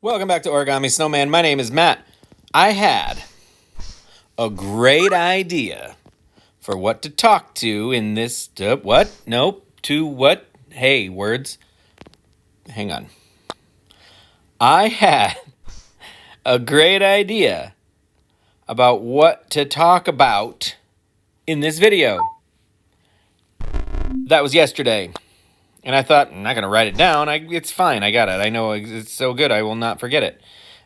Welcome back to Origami Snowman. My name is Matt. I had a great idea for what to talk to in this. What? Nope. To what? Hey, words. Hang on. I had a great idea about what to talk about in this video. That was yesterday. And I thought, I'm not going to write it down. It's fine. I got it. I know it's so good. I will not forget it.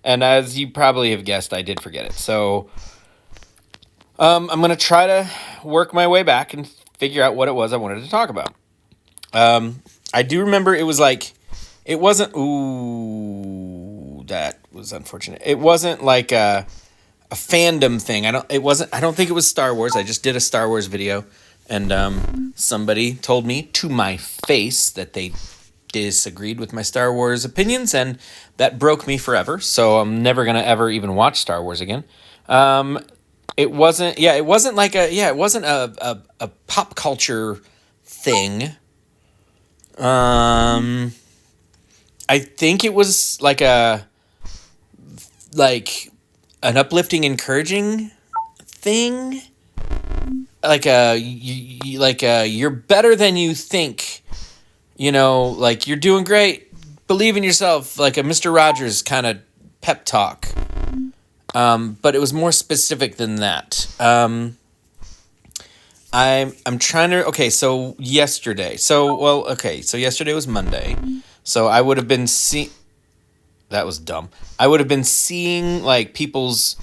And as you probably have guessed, I did forget it. So I'm going to try to work my way back and figure out what it was I wanted to talk about. I do remember it was like, it wasn't, ooh, that was unfortunate. It wasn't like a fandom thing. I don't think it was Star Wars. I just did a Star Wars video. And somebody told me to my face that they disagreed with my Star Wars opinions, and that broke me forever. So I'm never gonna ever even watch Star Wars again. It wasn't a pop culture thing. I think it was like an uplifting, encouraging thing. You're better than you think, like you're doing great, believe in yourself, like a Mr. Rogers kind of pep talk. But it was more specific than that. I'm trying to, so yesterday, so yesterday was Monday, so I would have been that was dumb. I would have been seeing like people's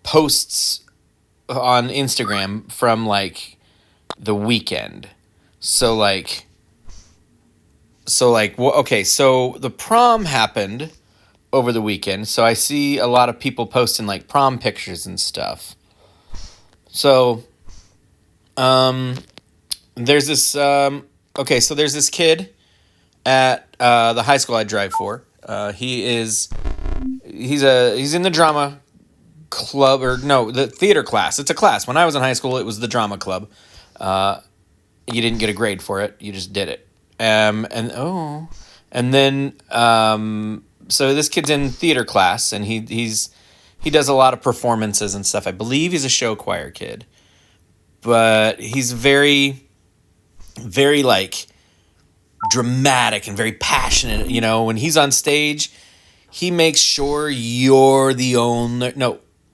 posts on Instagram from like the weekend. So the prom happened over the weekend. So I see a lot of people posting like prom pictures and stuff. So there's this there's this kid at the high school I drive for. He's in the drama club, the theater class. It's a class. When I was in high school, it was the drama club. You didn't get a grade for it. You just did it. So this kid's in theater class, and he does a lot of performances and stuff. I believe he's a show choir kid, but he's very, very like dramatic and very passionate. When he's on stage, he makes sure you're the only.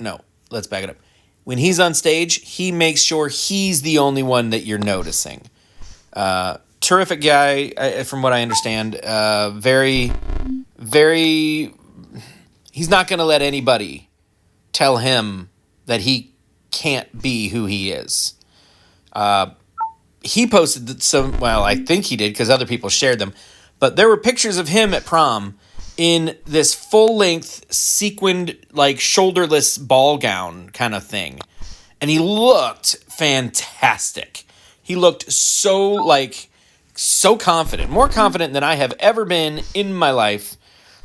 No, let's back it up. When he's on stage, he makes sure he's the only one that you're noticing. Terrific guy, from what I understand. Very, very... He's not going to let anybody tell him that he can't be who he is. He posted I think he did because other people shared them. But there were pictures of him at prom in this full-length, sequined, like, shoulderless ball gown kind of thing. And he looked fantastic. He looked so confident. More confident than I have ever been in my life.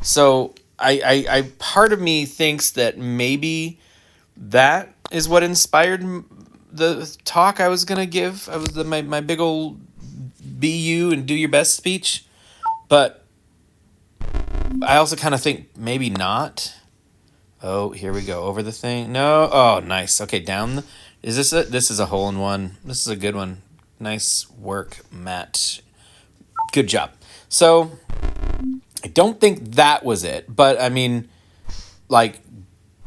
So, I part of me thinks that maybe that is what inspired the talk I was going to give. I was my big old be you and do your best speech. But I also kind of think maybe not. Oh, here we go. Over the thing. No. Oh, nice. Okay, down. This is a hole in one. This is a good one. Nice work, Matt. Good job. So, I don't think that was it. But, I mean, like,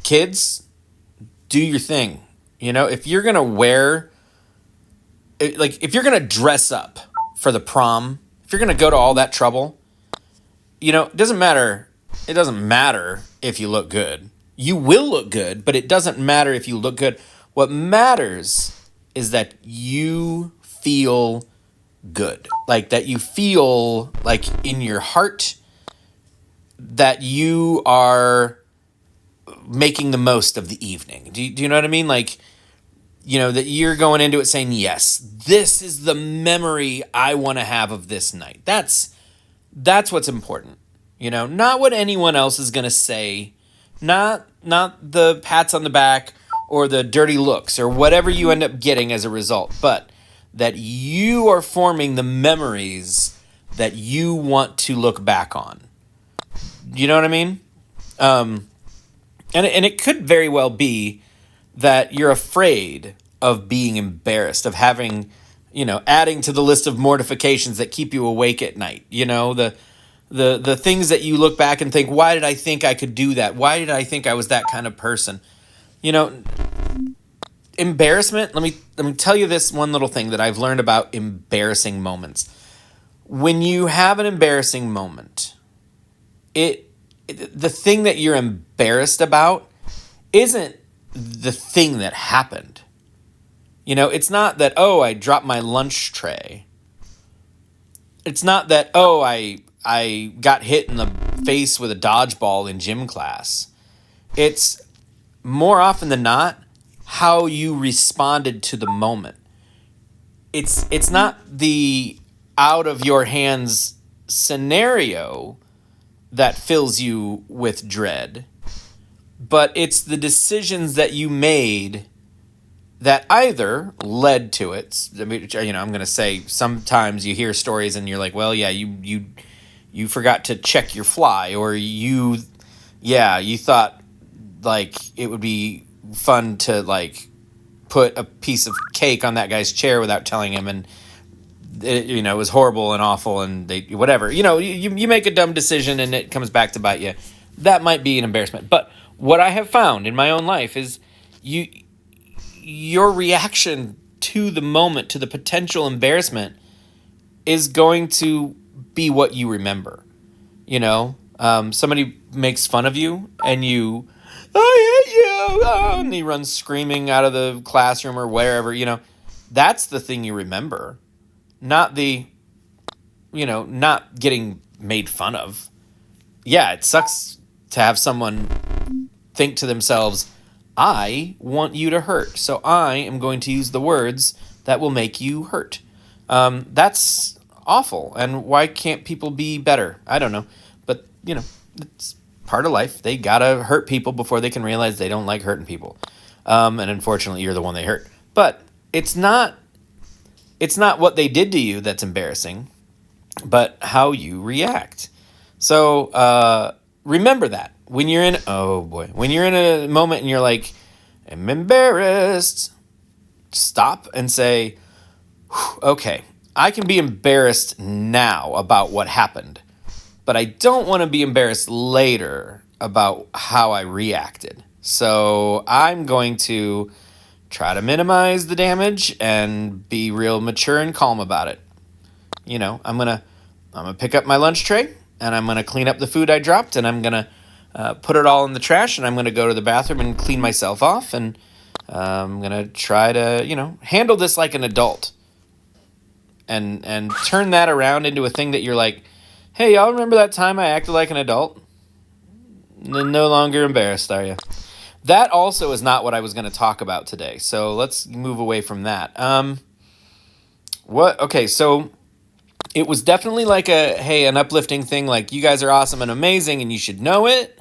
kids, do your thing. If you're going to if you're going to dress up for the prom, if you're going to go to all that trouble, it doesn't matter. It doesn't matter if you look good. You will look good, but it doesn't matter if you look good. What matters is that you feel good. Like that you feel like in your heart that you are making the most of the evening. Do you know what I mean? Like, that you're going into it saying, yes, this is the memory I want to have of this night. That's what's important, not what anyone else is going to say, not the pats on the back or the dirty looks or whatever you end up getting as a result, but that you are forming the memories that you want to look back on. You know what I mean? And it could very well be that you're afraid of being embarrassed, of having, adding to the list of mortifications that keep you awake at night. The things that you look back and think, why did I think I could do that? Why did I think I was that kind of person? You know, embarrassment. Let me tell you this one little thing that I've learned about embarrassing moments. When you have an embarrassing moment, the thing that you're embarrassed about isn't the thing that happened. It's not that, oh, I dropped my lunch tray. It's not that, oh, I got hit in the face with a dodgeball in gym class. It's more often than not how you responded to the moment. It's not the out of your hands scenario that fills you with dread, but it's the decisions that you made that either led to it. I'm going to say sometimes you hear stories and you're like, well, yeah, you forgot to check your fly, or you thought like it would be fun to like put a piece of cake on that guy's chair without telling him, and it was horrible and awful, and they whatever. You make a dumb decision and it comes back to bite you. That might be an embarrassment. But what I have found in my own life is your reaction to the moment, to the potential embarrassment, is going to be what you remember. Somebody makes fun of you and I hate you, and he runs screaming out of the classroom or wherever. That's the thing you remember. Not not getting made fun of. Yeah, it sucks to have someone think to themselves, I want you to hurt, so I am going to use the words that will make you hurt. That's awful, and why can't people be better? I don't know, but, it's part of life. They gotta hurt people before they can realize they don't like hurting people. And unfortunately, you're the one they hurt. But it's not what they did to you that's embarrassing, but how you react. So remember that when you're in a moment and you're like, I'm embarrassed, stop and say, okay, I can be embarrassed now about what happened, but I don't want to be embarrassed later about how I reacted. So I'm going to try to minimize the damage and be real mature and calm about it. I'm gonna pick up my lunch tray and I'm gonna clean up the food I dropped, and I'm gonna put it all in the trash, and I'm gonna go to the bathroom and clean myself off, and I'm gonna try to handle this like an adult, and turn that around into a thing that you're like, hey, y'all remember that time I acted like an adult? No longer embarrassed, are you? That also is not what I was going to talk about today, so let's move away from that. Okay, so it was definitely like an uplifting thing, like you guys are awesome and amazing and you should know it,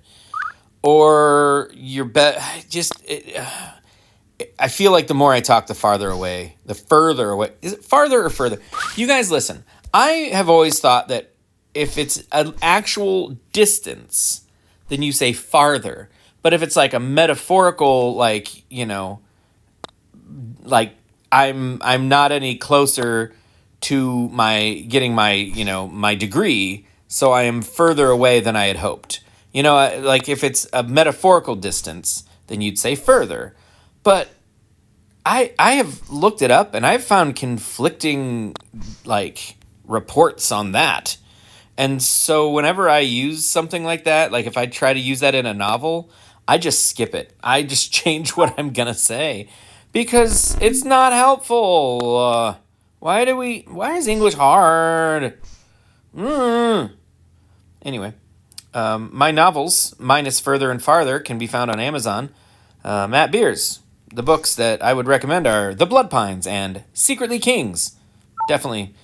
or you're I feel like the more I talk, the further away. Is it farther or further? You guys listen. I have always thought that if it's an actual distance, then you say farther. But if it's like a metaphorical, like I'm not any closer to getting my degree, so I am further away than I had hoped. Like if it's a metaphorical distance, then you'd say further. But I have looked it up and I've found conflicting like reports on that. And so whenever I use something like that, like if I try to use that in a novel, I just skip it. I just change what I'm going to say because it's not helpful. Why is English hard? Anyway, my novels, minus Further and Farther, can be found on Amazon. Matt Beers. The books that I would recommend are The Blood Pines and Secretly Kings. Definitely.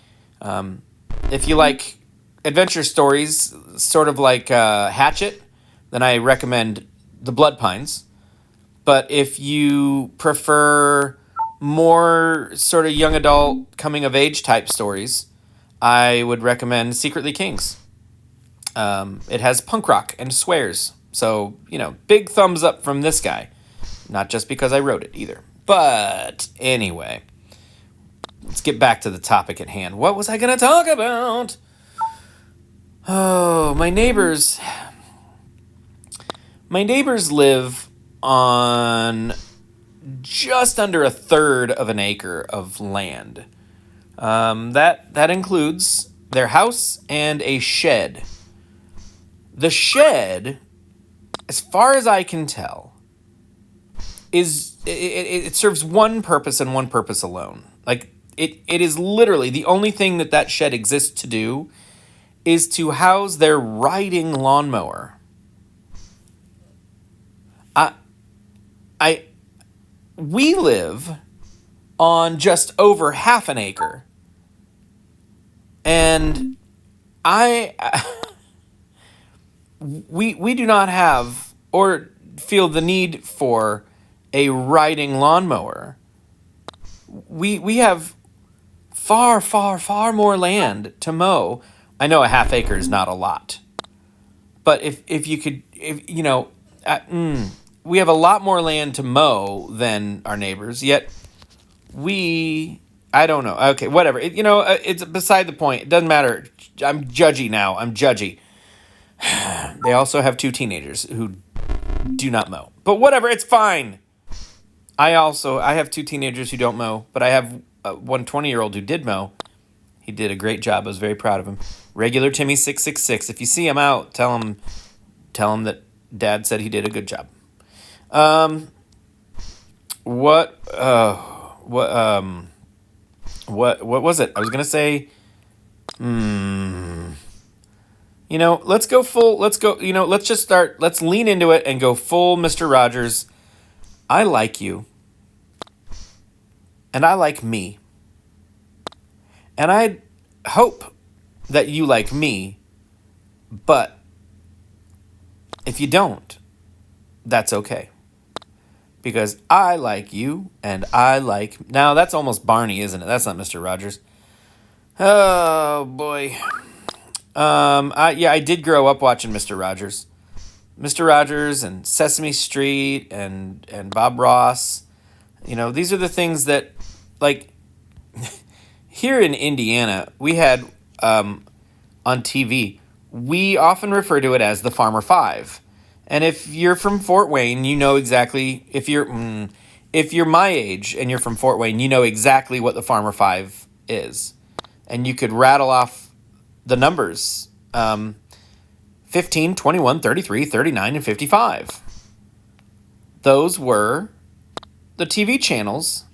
If you like adventure stories, sort of like Hatchet, then I recommend The Blood Pines. But if you prefer more sort of young adult coming of age type stories, I would recommend Secretly Kings. It has punk rock and swears. So, big thumbs up from this guy. Not just because I wrote it either. But anyway, let's get back to the topic at hand. What was I going to talk about? Oh, my neighbors. My neighbors live on just under a third of an acre of land. That includes their house and a shed. The shed, as far as I can tell, it serves one purpose and one purpose alone. Like it is literally the only thing that shed exists to do is to house their riding lawnmower. We live on just over half an acre, and we do not have or feel the need for a riding lawnmower. We have far, far, far more land to mow. I know a half acre is not a lot, but if you could, we have a lot more land to mow than our neighbors, yet I don't know. Okay, whatever. It's beside the point. It doesn't matter. I'm judgy now. I'm judgy. They also have 2 teenagers who do not mow. But whatever, it's fine. I have 2 teenagers who don't mow, but I have one 20-year-old who did mow. He did a great job. I was very proud of him. Regular Timmy 666. If you see him out, tell him that Dad said he did a good job. What was it? I was gonna say, let's go full. Let's go. Let's just start. Let's lean into it and go full, Mr. Rogers. I like you, and I like me, and I hope that you like me. But if you don't, that's okay. Because I like you, and I like... Now, that's almost Barney, isn't it? That's not Mr. Rogers. Oh, boy. I did grow up watching Mr. Rogers. Mr. Rogers and Sesame Street and Bob Ross. These are the things that, like... Here in Indiana, we had, on TV, we often refer to it as the Farmer Five. And if you're from Fort Wayne, you know exactly, if you're my age and you're from Fort Wayne, you know exactly what the Farmer Five is. And you could rattle off the numbers, 15, 21, 33, 39, and 55. Those were the TV channels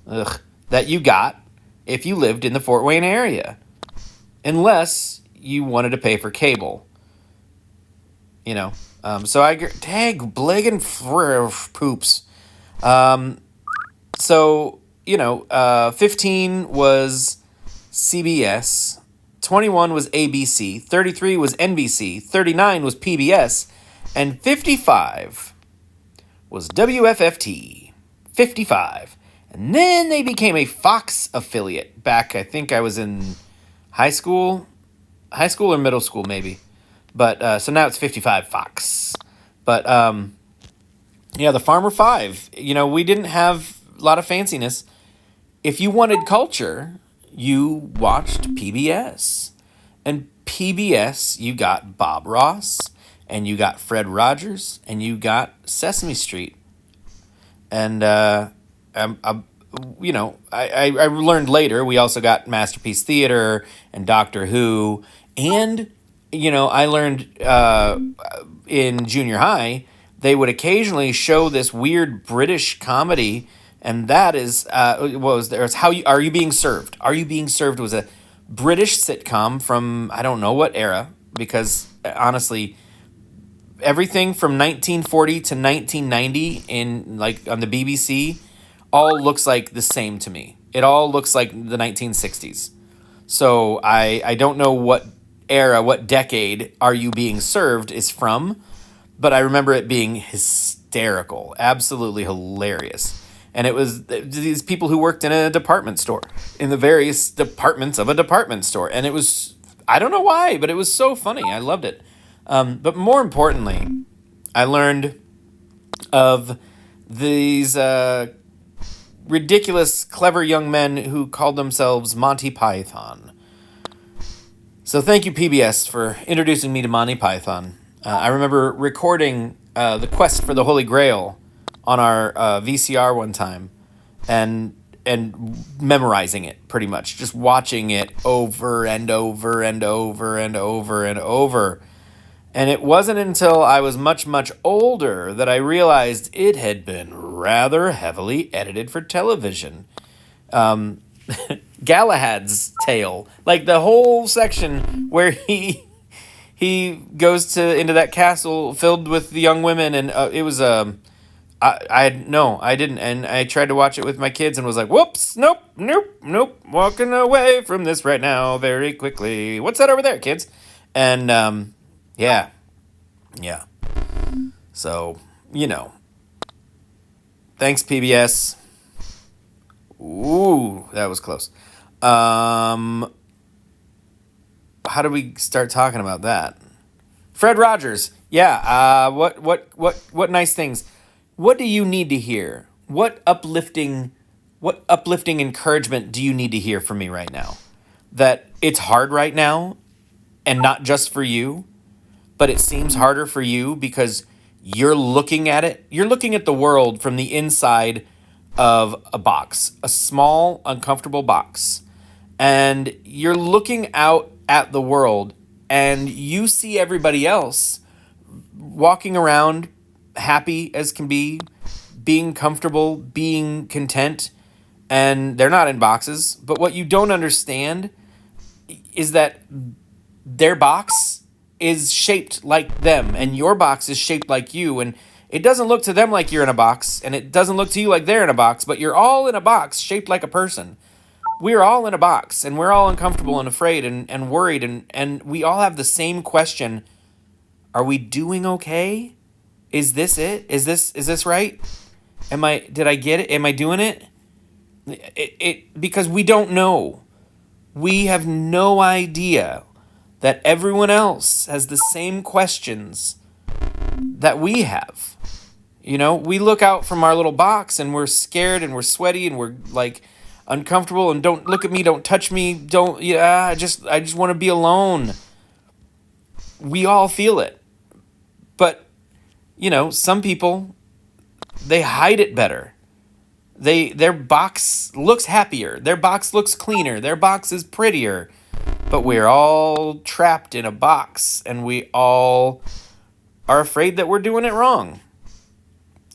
that you got if you lived in the Fort Wayne area. Unless you wanted to pay for cable. So tag bliggin' poops. 15 was CBS, 21 was ABC, 33 was NBC, 39 was PBS, and 55 was WFFT. 55. And then they became a Fox affiliate back, I think I was in high school or middle school maybe. But, so now it's 55 Fox. But, the Farmer Five, we didn't have a lot of fanciness. If you wanted culture, you watched PBS. And PBS, you got Bob Ross, and you got Fred Rogers, and you got Sesame Street. And, I learned later, we also got Masterpiece Theater and Doctor Who, and... I learned in junior high, they would occasionally show this weird British comedy, and that is, it's Are You Being Served? Are You Being Served was a British sitcom from, I don't know what era, because honestly, everything from 1940 to 1990 on the BBC all looks like the same to me. It all looks like the 1960s. So I don't know what era, what decade Are You Being Served is from, but I remember it being hysterical, absolutely hilarious. And it was these people who worked in a department store, in the various departments of a department store. And it was, I don't know why, but it was so funny. I loved it. But more importantly, I learned of these ridiculous, clever young men who called themselves Monty Python. So thank you, PBS, for introducing me to Monty Python. I remember recording The Quest for the Holy Grail on our VCR one time, and memorizing it pretty much, just watching it over and over and over and over and over. And it wasn't until I was much, much older that I realized it had been rather heavily edited for television. Galahad's tale, like the whole section where he goes into that castle filled with the young women, and it was I didn't, and I tried to watch it with my kids and was like, whoops, nope, walking away from this right now very quickly. What's that over there, kids? And yeah. So, thanks, PBS. Ooh, that was close. How do we start talking about that? Fred Rogers. Yeah. What nice things. What do you need to hear? What uplifting encouragement do you need to hear from me right now? That it's hard right now, and not just for you, but it seems harder for you because you're looking at it. You're looking at the world from the inside of a box, a small, uncomfortable box. And you're looking out at the world and you see everybody else walking around happy as can be, being comfortable, being content, and they're not in boxes. But what you don't understand is that their box is shaped like them, and your box is shaped like you, and it doesn't look to them like you're in a box, and it doesn't look to you like they're in a box, but you're all in a box shaped like a person. We're all in a box, and we're all uncomfortable and afraid and worried, and we all have the same question. Are we doing okay? Is this it? Is this right? Did I get it? Am I doing it? Because we don't know. We have no idea that everyone else has the same questions that we have. We look out from our little box and we're scared and we're sweaty and we're like uncomfortable and don't look at me, don't touch me, I just want to be alone. We all feel it. But some people, they hide it better. Their box looks happier. Their box looks cleaner. Their box is prettier. But we're all trapped in a box, and we all are afraid that we're doing it wrong.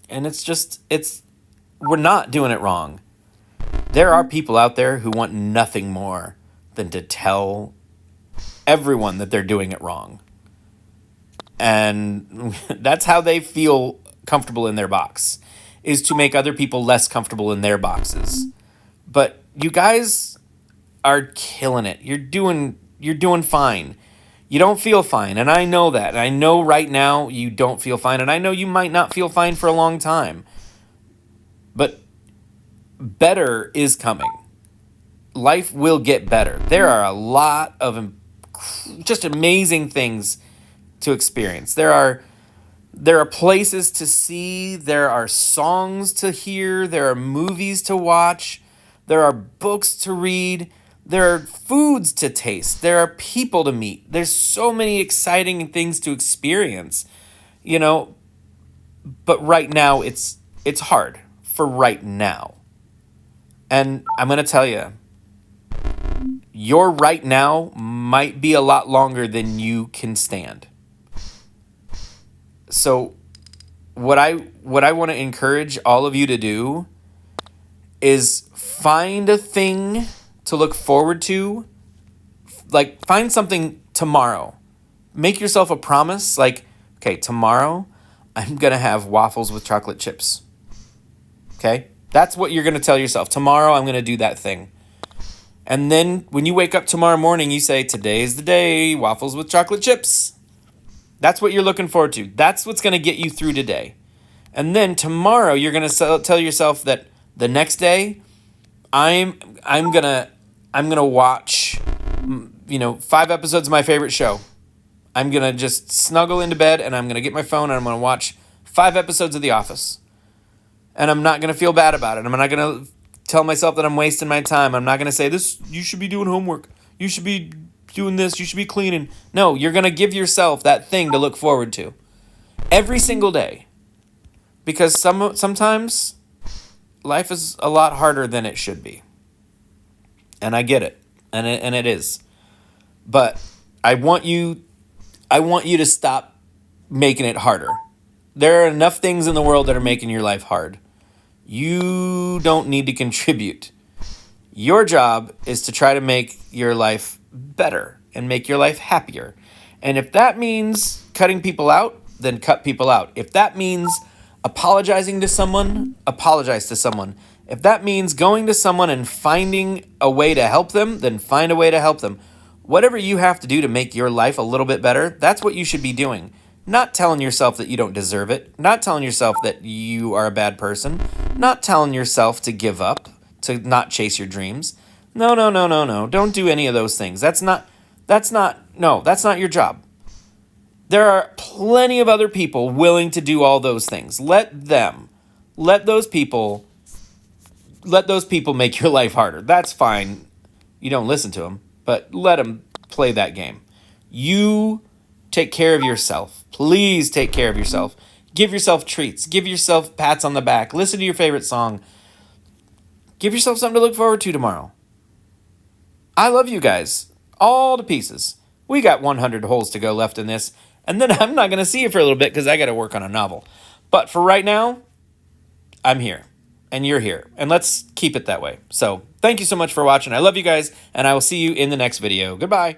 And we're not doing it wrong. There are people out there who want nothing more than to tell everyone that they're doing it wrong. And that's how they feel comfortable in their box, is to make other people less comfortable in their boxes. But you guys are killing it. You're doing fine. You don't feel fine, and I know that. And I know right now you don't feel fine, and I know you might not feel fine for a long time. But better is coming. Life will get better. There are a lot of just amazing things to experience. There are places to see, there are songs to hear, there are movies to watch, there are books to read, there are foods to taste, there are people to meet. There's so many exciting things to experience, but right now it's hard for right now. And I'm going to tell you, your right now might be a lot longer than you can stand. So what I want to encourage all of you to do is find a thing to look forward to. Like, find something tomorrow. Make yourself a promise. Like, okay, tomorrow I'm going to have waffles with chocolate chips. Okay? That's what you're going to tell yourself. Tomorrow I'm going to do that thing. And then when you wake up tomorrow morning, you say, today's the day, waffles with chocolate chips. That's what you're looking forward to. That's what's going to get you through today. And then tomorrow you're going to tell yourself that the next day I'm going to watch 5 episodes of my favorite show. I'm going to just snuggle into bed and I'm going to get my phone and I'm going to watch 5 episodes of The Office. And I'm not going to feel bad about it. I'm not going to tell myself that I'm wasting my time. I'm not going to say, this, you should be doing homework. You should be doing this. You should be cleaning. No, you're going to give yourself that thing to look forward to every single day. Because sometimes life is a lot harder than it should be. And I get it. And it is. But I want you to stop making it harder. There are enough things in the world that are making your life hard. You don't need to contribute. Your job is to try to make your life better and make your life happier. And if that means cutting people out, then cut people out. If that means apologizing to someone, apologize to someone. If that means going to someone and finding a way to help them, then find a way to help them. Whatever you have to do to make your life a little bit better, that's what you should be doing. Not telling yourself that you don't deserve it. Not telling yourself that you are a bad person. Not telling yourself to give up, to not chase your dreams. No. Don't do any of those things. That's not your job. There are plenty of other people willing to do all those things. Let those people make your life harder. That's fine. You don't listen to them, but let them play that game. You take care of yourself. Please take care of yourself. Give yourself treats. Give yourself pats on the back. Listen to your favorite song. Give yourself something to look forward to tomorrow. I love you guys. All to pieces. We got 100 holes to go left in this. And then I'm not going to see you for a little bit because I got to work on a novel. But for right now, I'm here. And you're here. And let's keep it that way. So thank you so much for watching. I love you guys. And I will see you in the next video. Goodbye.